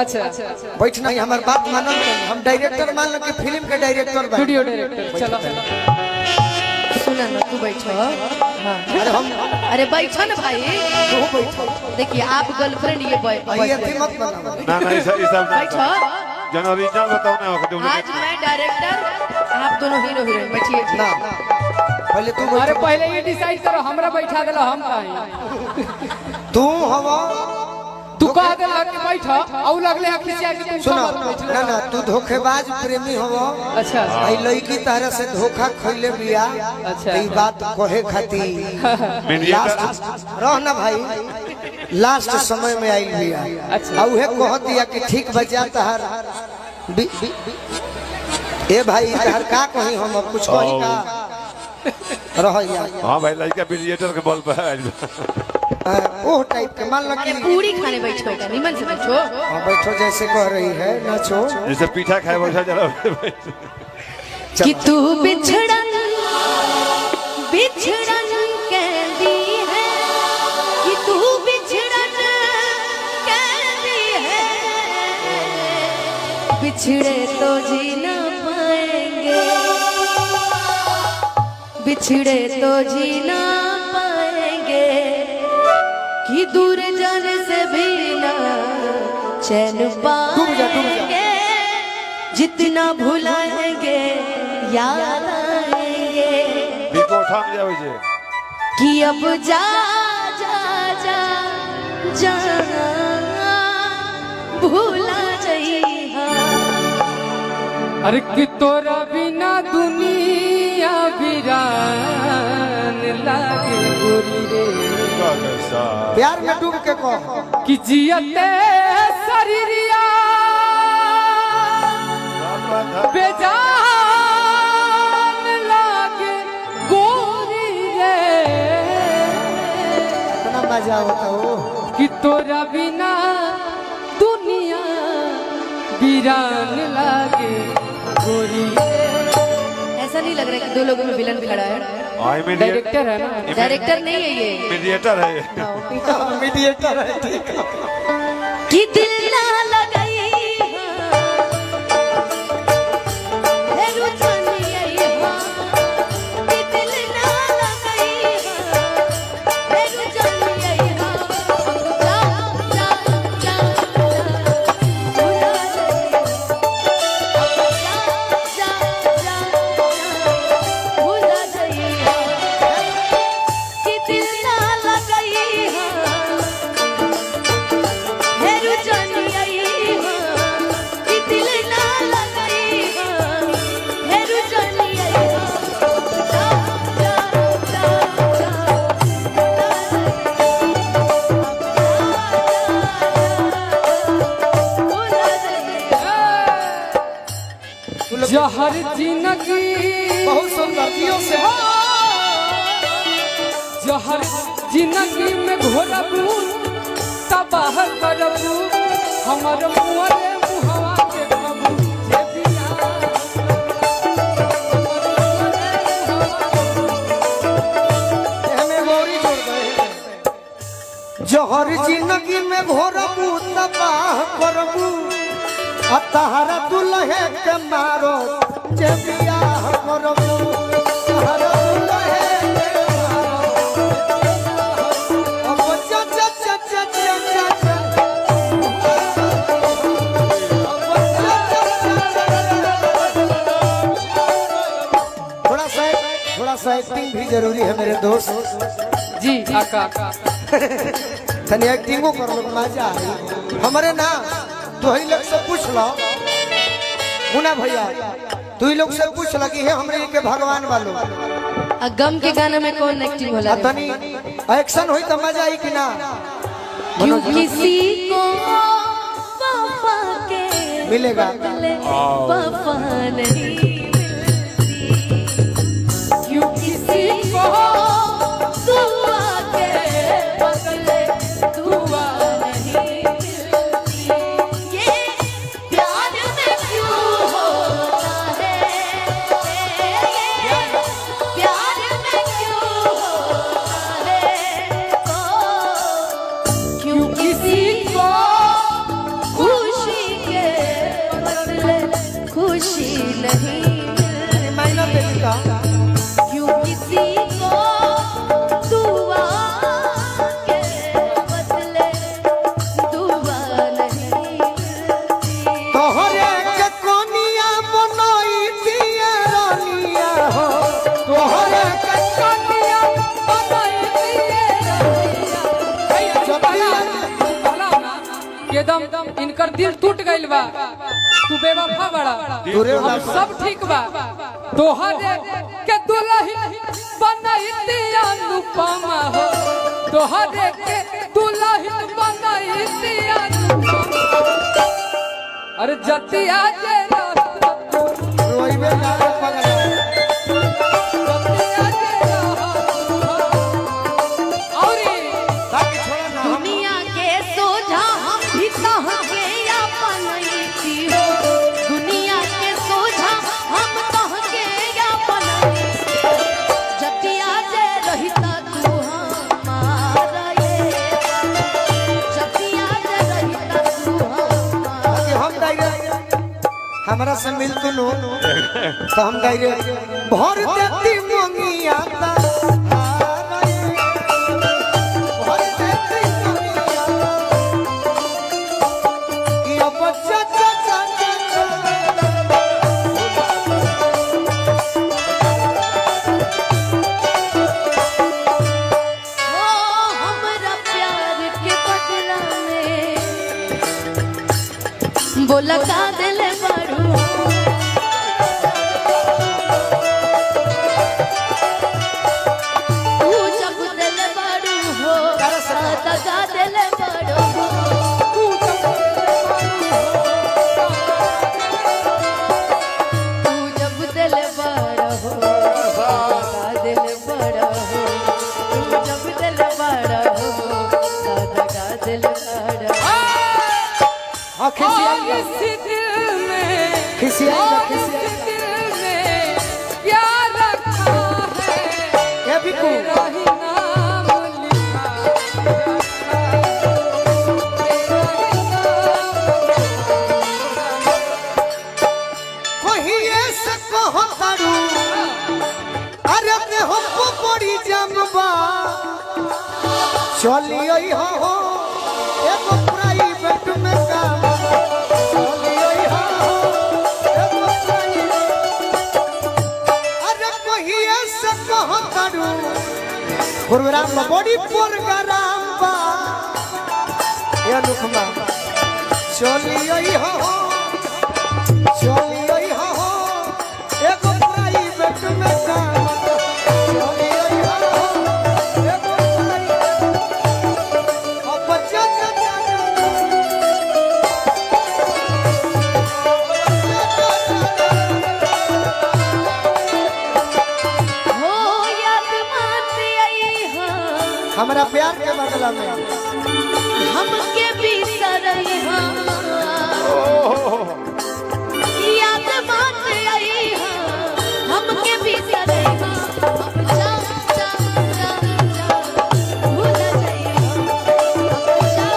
अच्छा बैठ नहीं हमार बात मानो हम डायरेक्टर मान लो कि फिल्म के डायरेक्टर बन स्टूडियो डायरेक्टर चलो सुना ना तू बैठो। हाँ अरे हम अरे बैठो ना भाई। तू बैठो देखिए आप गर्लफ्रेंड ये ये थी मत बनाओ ना ना इस सब बैठो। जन ओरिजिनल बताओ ना हो आज मैं डायरेक्टर आप दोनों हीरो हीरोइन बैठिए। ना पहले तू अरे बैठ पहले ये डिसाइड करो हमरा बैठा देला हम काहे तू हवा तू कह देला कि बैठा औ लगले है खिसिया कि तुम सुनो सब बैठ ना ना तू धोखेबाज प्रेमी हवा अच्छा आई लड़की तारा से धोखा खइले बिया अच्छा। ई बात कहे खातिर लास्ट रह ना भाई लास्ट समय में आई बिया अच्छा। आ उहे कह दिया कि ठीक बजा तहर ए भाई तहर का कही हम अब कुछ कही का रह यार हां भाई लड़का मीडिएटर के बल पे है ओह टाइप के मान लो कि पूरी खाने बैठो निमन से बैठो। हाँ, बैठो जैसे कह रही है नाचो जैसे पीठा खाए वैसा जरा कि तू बिछड़न बिछड़न कहती है कि तू बिछड़न कहती है बिछड़े तो जी ना पाएंगे बिछड़े तो जी ना पाएंगे कि दूर जाने से भी ना चैन पाएंगे जितना भुलाएंगे याद आएंगे बिको उठा में जावे जे कि अब जा जा जा जा भूला जइहा। अरे कि तोरा बिना दुनिया वीरान लागे गोरी रे प्यार में डूब के कहो कि जियते शरीरिया बेजान लागे गोरी रे इतना मजा होता हो कि तोरा बिना दुनिया वीरान लागे गोरी रे। ऐसा नहीं लग रहा कि दो लोगों में विलन खड़ा है। आई डायरेक्टर है ना डायरेक्टर नहीं है ये मीडिएटर है मीडिएटर है ठीक है कि दिल ना लगाई है रुचनी आई हां कि दिल ना लगाई है रुचनी आई हां जा जा जा भुला जा जा भुला जइहा कि दिल ना लगाई है रुचनी आई हां कि दिल ना लगाई है रुचनी आई हां जा जा जा जा भुला जइहा। जहर जिंदगी बहुत सुंदर से जहर जिंदगी में घोरबू तबाह करबू हमर मुहरे मुहवा के कबू जे बिया हमें गौरी जोड़ गए जहर जिंदगी में घोरबू तबाह करबू आ तहरा दुल्हे के मारो जे बियाह करबू तहरा दुल्हे के मारो अब चा चा चा चा चा चा चा थोड़ा सा एक्टिंग भी जरूरी है मेरे दोस्त जी आका तनी एक्टिंगो कर लो मजा आई हमारे ना तो ही लोग से पूछ लो मुना भैया तू ही लोग से पूछ लगी है हमरे के भगवान वालों गम के गाना में कौन एक्टिंग होला रे? तनी एक्शन हुई तो मजा आई कि ना क्यों किसी को वफा के मिलेगा बदले वफा नहीं मिलती क्यों किसी को दुआ के बदले दुआ नहीं मिलती ये प्यार में क्यों होता है ये प्यार में क्यों होता है क्यों किसी को खुशी कि एकदम इनकर दिल टूट गइल बा, तू बेवफा बड़ा, हम सब ठीक बा, तोहरे के दुल्हन बनैती अनुपमा हो, तोहरे के दुल्हन बनैती अनुपमा। अरे जतिया जे रोइबे ना रे पगला। जतिया जे औरी बाकी छोड़ा ना हम दुनिया के सोझा हम भी तहके अपनैती हो, दुनिया के सोझा हम तहके अपनैती हो। जतिया जे रहिता तू हमारा ये, जतिया जे रहिता तू हमारा। कि हम डायरेक्ट हमरा से मिल तू नो तो हम डायरेक्ट भर देती मंगिया ता भर देती मंगिया ये बच्चा चा ओ हमरा प्यार के बदला में बोला का दिल बड़ू, तू जब दिल बड़ू हो दगा दिल बड़ू हो, तू जब दिल बड़ा हो दगा दिल बड़ा हो, तू जब दिल बड़ा हो दगा दिल बड़ा हो। हां खिसिया इसी दिल में खिसिया इस दिल में प्यार रखा है, ये भी को तेरा ही नाम लिखा, तेरा ही कोई ऐसे कहो तारू अरे ते हमको बड़ी जमबा चलियो हो एगो प्राइवेट में काम चलियो हो एगो प्राइवेट। अरे कोई ऐसे कहो तारू प्रोग्राम में बड़ी प्रोग्राम बा ये लुकमा चलियो हो चलियो हो एगो प्राइवेट में काम चलियो हो एगो प्राइवेट अब बच्चा हो याद मत आई हाँ, हमारा प्यार के बदला में हमके बिसरई हाँ, याद मत आई हाँ, हमके बिसरई हाँ, अब जा जा जा जा भूल जाई हाँ, अब जा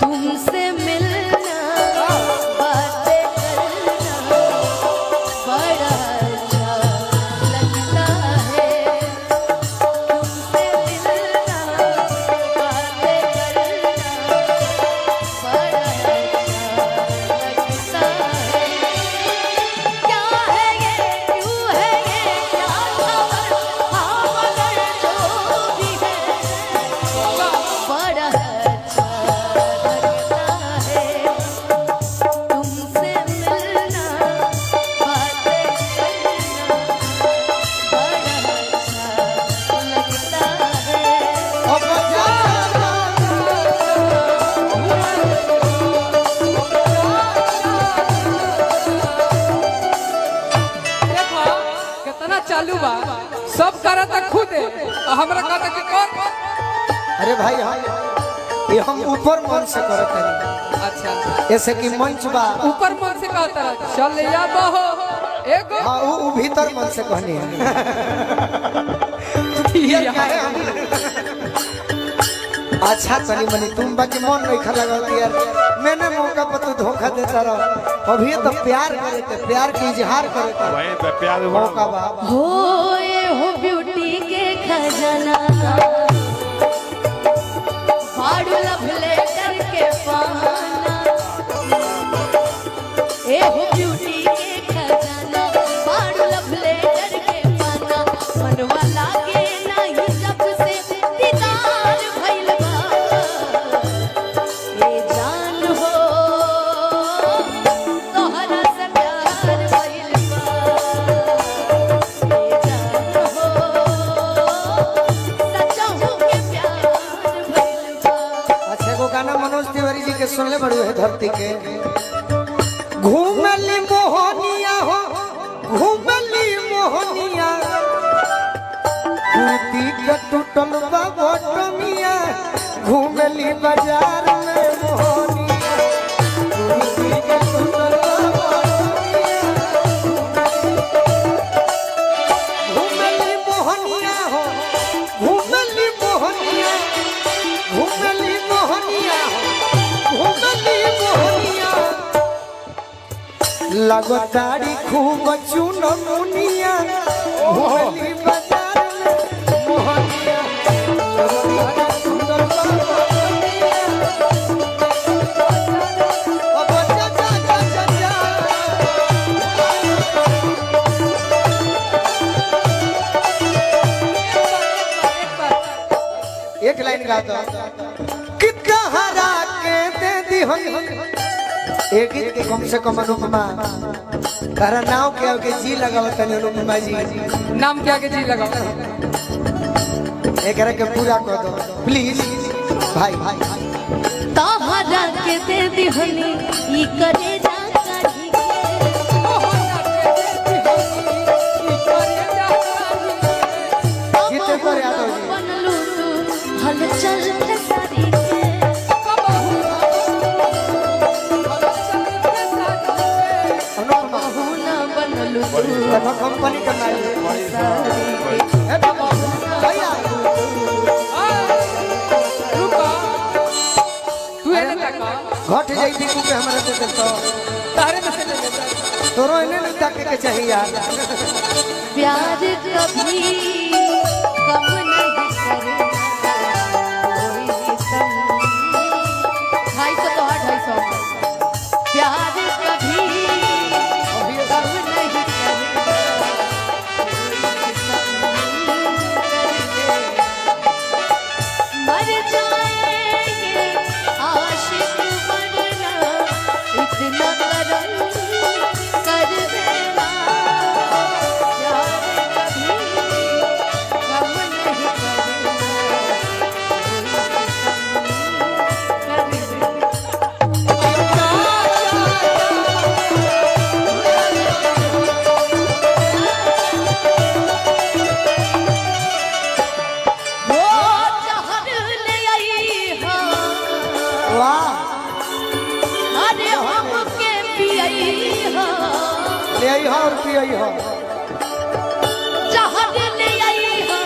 तुमसे मिलना बातें करना बड़ा अच्छा लगता है, तुमसे मिलना बातें करना बड़ा अच्छा लगता है। क्या है ये क्यों है ये क्या खबर हाँ मगर जो भी है बड़ा अच्छा लगता है, तुमसे मिलना बातें करना बड़ा अच्छा लगता है। अब बच्चा देखो कितना चालू बा, सब करत खुद हमरा कहता कि कौन। अरे भाई ये हम ऊपर मन से करत हैं अच्छा अच्छा ऐसे कि मंच बा ऊपर मन से कहता रहा चल या बहो एगो हाँ वो भीतर मन से कहनी है ये काहे हम- अच्छा तनी मनी तुम बाकी मन नहीं खा लगा यार मैंने मौका पर तू धोखा देता रहो अभी तो प्यार करे थे प्यार की इजहार करे थे वहीं पे प्यार मौका बा हो ये हो ब्यूटी के खजाना फाड़ू लव लेटर के पाना, ए हो ब्यूटी के खजाना फाड़ू लव लेटर के पाना, मनवा लागे नहीं जब से सुनले बड़ू है धरती के घूमली मोहनिया हो घूमली मोहनिया कुर्ती के टूटल बा बटमिया घूमली बाजार में मोहनिया कुर्ती के टूटल बा बटमिया घूमली मोहनिया हो घूमली मोहनिया घूमली मोहनिया घूमली मोहनिया लगतारी खूब चुन मुनिया घूमली बाजार में मोहनिया अब जा जा जा जा जा एक लाइन गा दो कितना हरा के दे दी हो एक गीत के कम से कम अनुपमा तारा नाव के आगे जी लगाव तनी अनुपमा जी नाम क्या के जी लगा एकरा के पूरा कर दो प्लीज भाई भाई तहरा के दे दिहनी ई करे जा काढ़ी के जीते पर यादव जी बनलू तू हलचल खेसारी के अनुपमा बहुना बनलू तू देखो कंपनी का नाम खेसारी के ए बाबा भैया तू एने तक घट जाई दीकू के हमरा दे दे तो तारे में से ले लेता तोरो इन्हें नहीं ताके के चाहिए यार प्यार कभी कम नहीं करना कोई कम 250 तो 250 प्यार कभी कम नहीं करना मर जाएंगे आशिक बनना इतना करम कर देना प्यार कभी कम नहीं करना वो जहर ले आई हाँ वाह अरे हमके पियई हाँ ले आई हो और पी आई हो जहर ले आई हाँ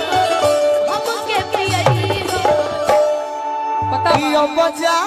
हमके पियई हाँ पता पियो बजा